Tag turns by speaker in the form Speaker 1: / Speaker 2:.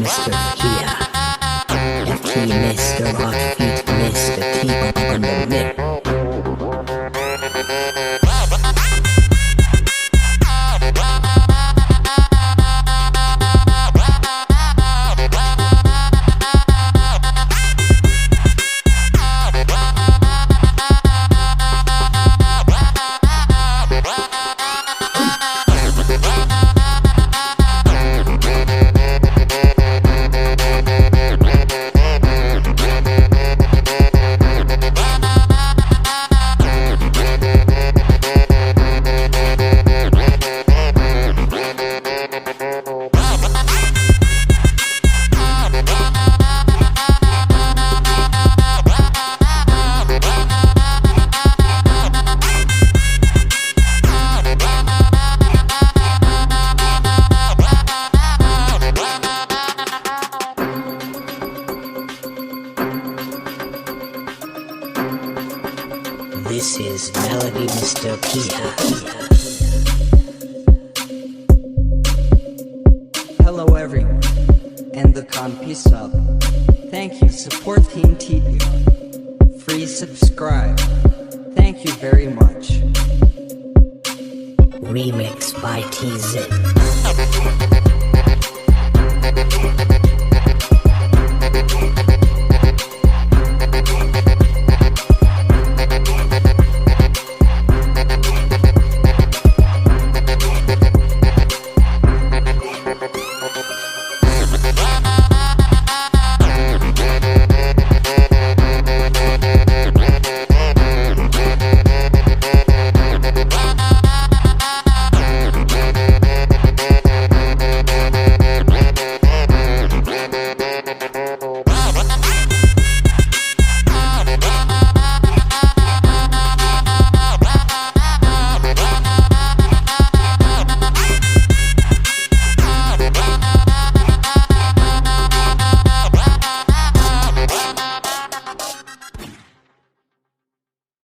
Speaker 1: Mr. Kia. FT Mr. Rock Feet Mr. T on the mix. This is Melody Mr. Kia.
Speaker 2: Hello everyone, and the con peace up. Thank you, support Team TPR. Free subscribe. Thank you very much.
Speaker 1: Remix by TZ.